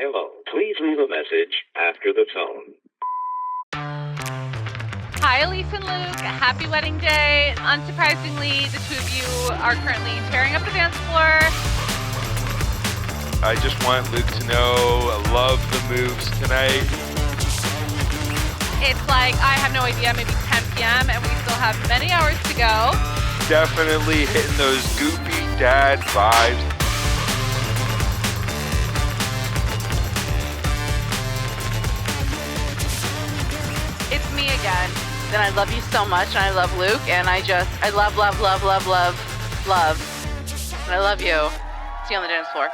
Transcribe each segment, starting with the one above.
Hello, please leave a message after the tone. Hi, Aleece and Luke. Happy wedding day. Unsurprisingly, the two of you are currently tearing up the dance floor. I just want Luke to know I love the moves tonight. It's like, I have no idea, maybe 10 p.m. and we still have many hours to go. Definitely hitting those goofy dad vibes. It's me again. And I love you so much, and I love Luke, and I love, love, love, love, love, love. And I love you. See you on the dance floor.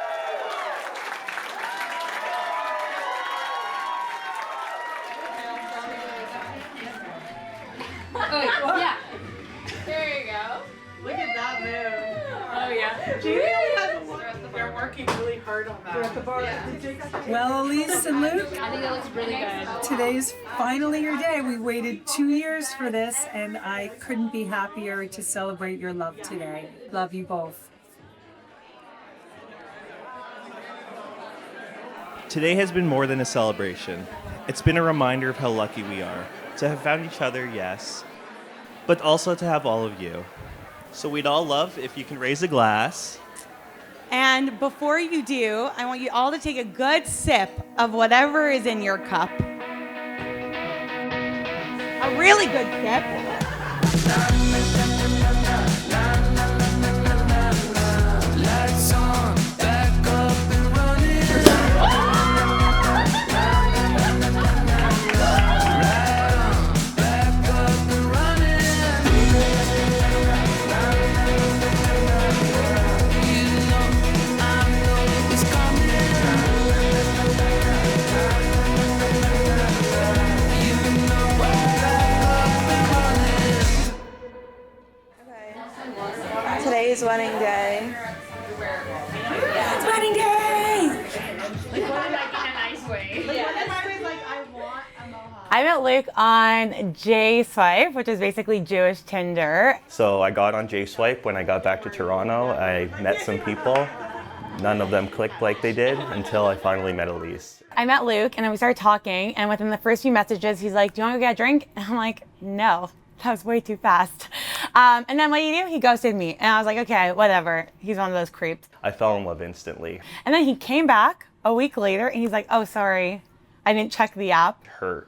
Yeah. There you go. Look at that move. Oh yeah. Jamie has a lot. They're working really hard on that. Yeah. Well, Aleece and Luke, I think that looks really good. today's finally your day. We waited 2 years for this, and I couldn't be happier to celebrate your love today. Love you both. Today has been more than a celebration. It's been a reminder of how lucky we are. To have found each other, yes, but also to have all of you. So we'd all love if you can raise a glass. And before you do, I want you all to take a good sip of whatever is in your cup. A really good sip. Today's wedding day. It's wedding day! Like what like in a nice way. I met Luke on J-Swipe, which is basically Jewish Tinder. So I got on J-Swipe when I got back to Toronto. I met some people. None of them clicked like they did until I finally met Aleece. I met Luke and then we started talking, and within the first few messages, he's like, "Do you want to go get a drink?" And I'm like, "No, that was way too fast." And then what do? He ghosted me, and I was like, "Okay, whatever." He's one of those creeps. I fell in love instantly. And then he came back a week later, and he's like, "Oh, sorry, I didn't check the app." Her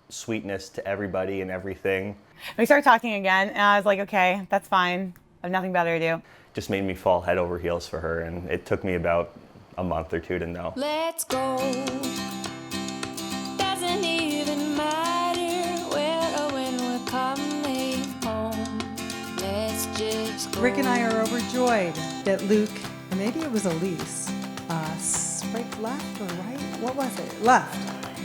sweetness to everybody and everything We started talking again, and I was like, "Okay, that's fine. I have nothing better to do." just made me fall head over heels for her, and it took me about a month or two to know. Let's go. Doesn't even matter where or when we're coming home. Let's just go. Rick and I are overjoyed that Luke, and maybe it was Aleece, swiped left or right? What was it? Left.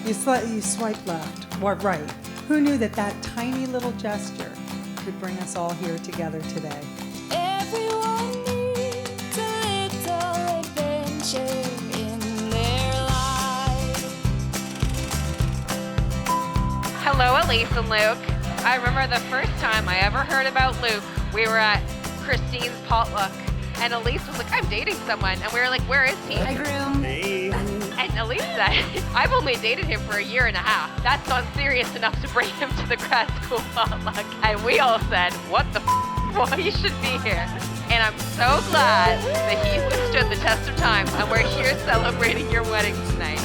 You swiped left or right. Who knew that that tiny little gesture could bring us all here together today? Everyone needs a little adventure in their life. Hello, Aleece and Luke. I remember the first time I ever heard about Luke, we were at Christine's potluck, and Aleece was like, "I'm dating someone," and we were like, "Where is he?" Hi, groom. Hey. And Aleece said, "I've only dated him for a year and a half. That's not serious enough to bring him to the grad school potluck." And we all said, "What the Well, he should be here." And I'm so glad that he withstood the test of time, and we're here celebrating your wedding tonight.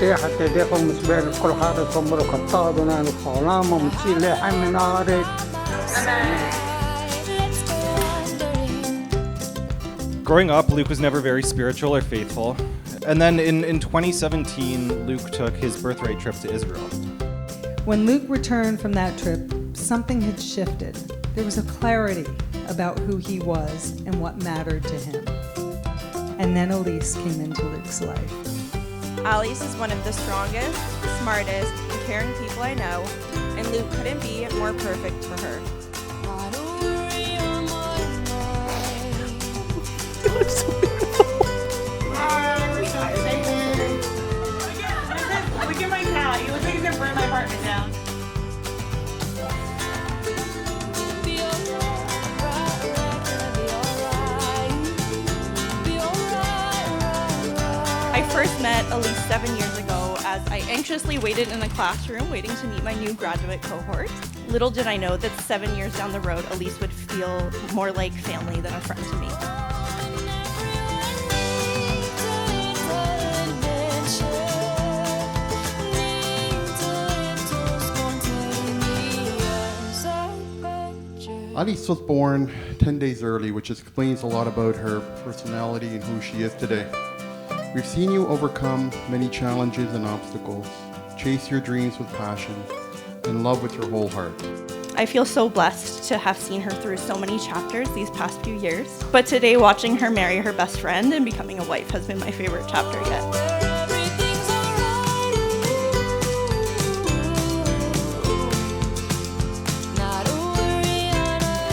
أتيحت يديكم مسبار كل هذا تمر كتادنا الخلام ومسيلة حمل نارك. Growing up, Luke was never very spiritual or faithful. And then in 2017, Luke took his birthright trip to Israel. When Luke returned from that trip, something had shifted. There was a clarity about who he was and what mattered to him. And then Aleece came into Luke's life. Aleece is one of the strongest, smartest, and caring people I know, and Luke couldn't be more perfect for her. Look at my cat. You look like he's gonna burn my apartment down. I first met Aleece 7 years ago as I anxiously waited in a classroom waiting to meet my new graduate cohort. Little did I know that 7 years down the road, Aleece would feel more like family than a friend to me. Aleece was born 10 days early, which explains a lot about her personality and who she is today. We've seen you overcome many challenges and obstacles, chase your dreams with passion, and love with your whole heart. I feel so blessed to have seen her through so many chapters these past few years. But today, watching her marry her best friend and becoming a wife has been my favorite chapter yet.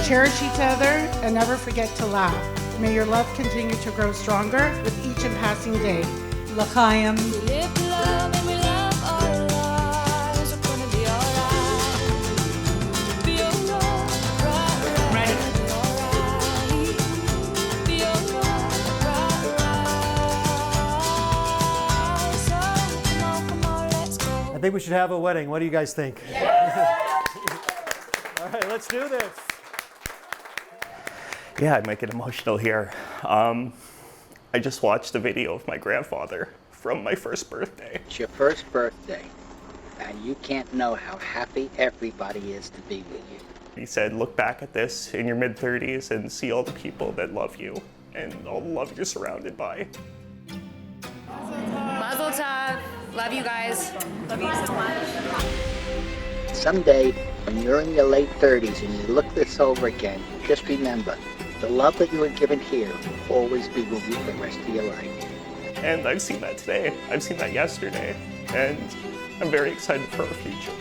Cherish each other and never forget to laugh. May your love continue to grow stronger with each and passing day. L'chaim. I think we should have a wedding. What do you guys think? All right, let's do this. Yeah, I might get emotional here. I just watched a video of my grandfather from my first birthday. It's your first birthday, and you can't know how happy everybody is to be with you. He said, look back at this in your mid-30s and see all the people that love you and all the love you're surrounded by. Mazel tov. Love you guys. Love you so much. Someday, when you're in your late 30s and you look this over again, just remember, the love that you were given here will always be with you for the rest of your life. And I've seen that today. I've seen that yesterday. And I'm very excited for our future.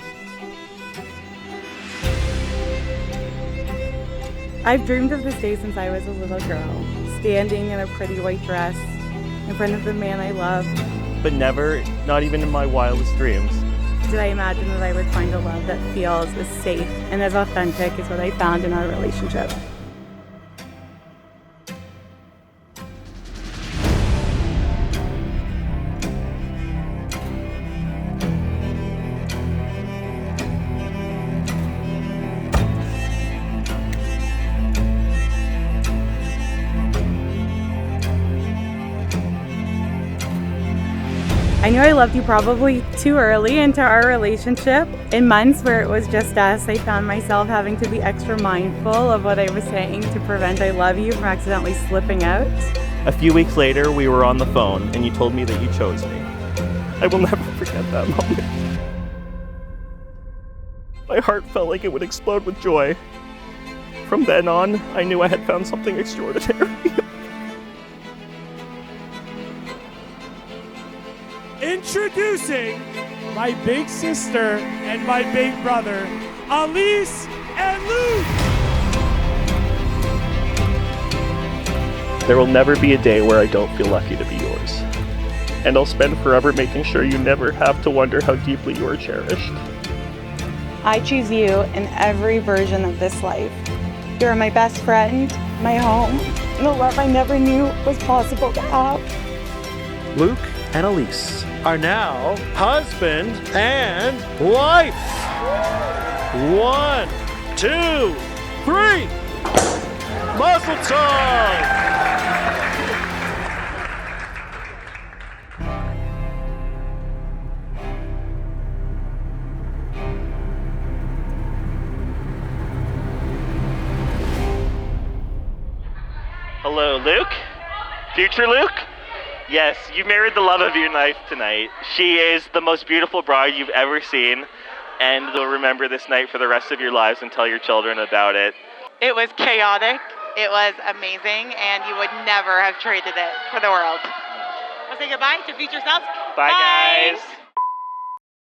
I've dreamed of this day since I was a little girl, standing in a pretty white dress in front of the man I love. But never, not even in my wildest dreams, did I imagine that I would find a love that feels as safe and as authentic as what I found in our relationship. I knew I loved you probably too early into our relationship. In months where it was just us, I found myself having to be extra mindful of what I was saying to prevent I love you from accidentally slipping out. A few weeks later, we were on the phone and you told me that you chose me. I will never forget that moment. My heart felt like it would explode with joy. From then on, I knew I had found something extraordinary. Introducing my big sister and my big brother, Aleece and Luke. There will never be a day where I don't feel lucky to be yours. And I'll spend forever making sure you never have to wonder how deeply you are cherished. I choose you in every version of this life. You're my best friend, my home, and the love I never knew was possible to have. Luke and Aleece are now husband and wife. 1, 2, 3. Mazel tov! Hello, Luke? Future Luke? Yes, you married the love of your life tonight. She is the most beautiful bride you've ever seen, and you'll remember this night for the rest of your lives and tell your children about it. It was chaotic, it was amazing, and you would never have traded it for the world. We'll say goodbye to future selves. Bye, guys.